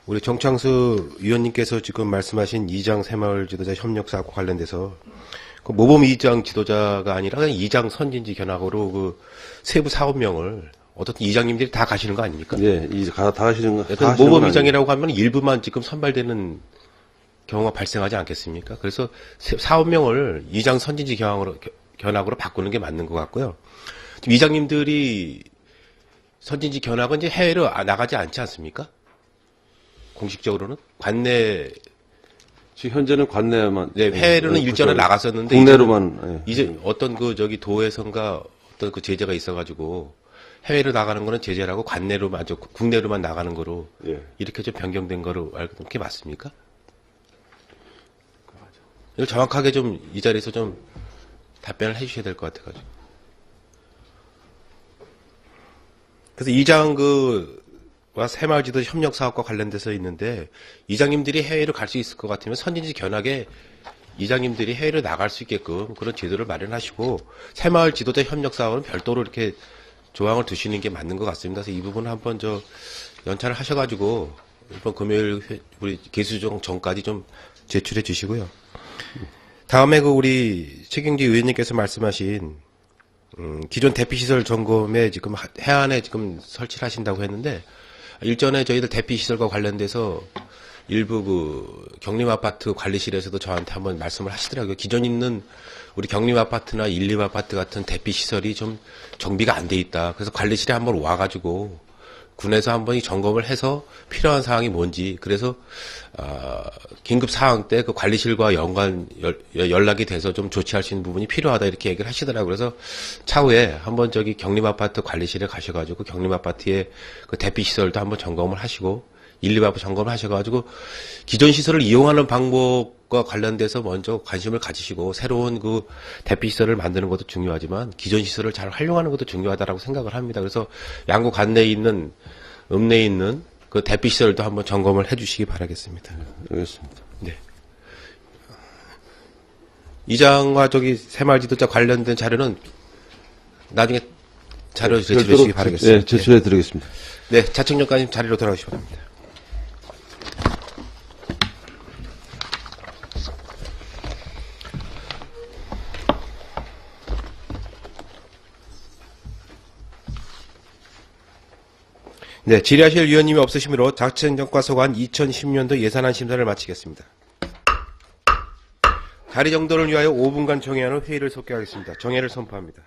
우리 정창수 위원님께서 지금 말씀하신 이장 새마을 지도자 협력 사업과 관련돼서 그 모범 이장 지도자가 아니라 그냥 이장 선진지 견학으로 그 세부 사업명을 어떻든 이장님들이 다 가시는 거 아닙니까?
예, 다 하시는 거.
그래서 모범 이장이라고 하면 일부만 지금 선발되는 경우가 발생하지 않겠습니까? 그래서 사업명을 이장 선진지 견학으로 바꾸는 게 맞는 것 같고요. 지금 이장님들이 선진지 견학은 이제 해외로 나가지 않지 않습니까? 공식적으로는 관내
지금 현재는 관내만.
네, 해외로는 일전에 나갔었는데
국내로만.
이제 어떤 그 저기 도에선가 어떤 그 제재가 있어가지고 해외로 나가는 거는 제재라고 관내로만 국내로만 나가는 거로
예.
이렇게 좀 변경된 거로 알고 그게 맞습니까? 이거 정확하게 좀 이 자리에서 좀 답변을 해주셔야 될 것 같아가지고. 그래서 이장 와 새마을지도 협력 사업과 관련돼서 있는데 이장님들이 해외로 갈 수 있을 것 같으면 선진지 견학에 이장님들이 해외로 나갈 수 있게끔 그런 제도를 마련하시고 새마을 지도자 협력 사업은 별도로 이렇게 조항을 두시는 게 맞는 것 같습니다. 그래서 이 부분 한번 연차를 하셔가지고 이번 금요일 우리 개수정 전까지 좀 제출해 주시고요. 다음에 우리 최경지 의원님께서 말씀하신 기존 대피시설 점검에 지금 해안에 지금 설치를 하신다고 했는데 일전에 저희들 대피시설과 관련돼서 일부 경림아파트 관리실에서도 저한테 한번 말씀을 하시더라고요. 기존 있는 우리 경림아파트나 일림아파트 같은 대피시설이 좀 정비가 안 돼 있다. 그래서 관리실에 한번 와가지고 군에서 한번 점검을 해서 필요한 사항이 뭔지 그래서 긴급 상황 때 그 관리실과 연락이 돼서 좀 조치할 수 있는 부분이 필요하다 이렇게 얘기를 하시더라고요. 그래서 차후에 한번 경림아파트 관리실에 가셔가지고 경림아파트의 그 대피시설도 한번 점검을 하시고 1, 2부 점검을 하셔가지고 기존 시설을 이용하는 방법과 관련돼서 먼저 관심을 가지시고 새로운 그 대피시설을 만드는 것도 중요하지만 기존 시설을 잘 활용하는 것도 중요하다라고 생각을 합니다. 그래서 양구 관내에 있는 읍내에 있는 그 대피시설도 한번 점검을 해주시기 바라겠습니다.
알겠습니다.
네. 이장과 새마을 지도자 관련된 자료는 나중에 자료 제출해 주시기 바라겠습니다.
네, 제출해 드리겠습니다.
네, 자청전까지 자리로 돌아오시기 바랍니다. 네, 질의하실 위원님이 없으시므로 자치행정과 소관 2010년도 예산안 심사를 마치겠습니다. 자리 정돈을 위하여 5분간 정회하는 회의를 속개하겠습니다. 정회를 선포합니다.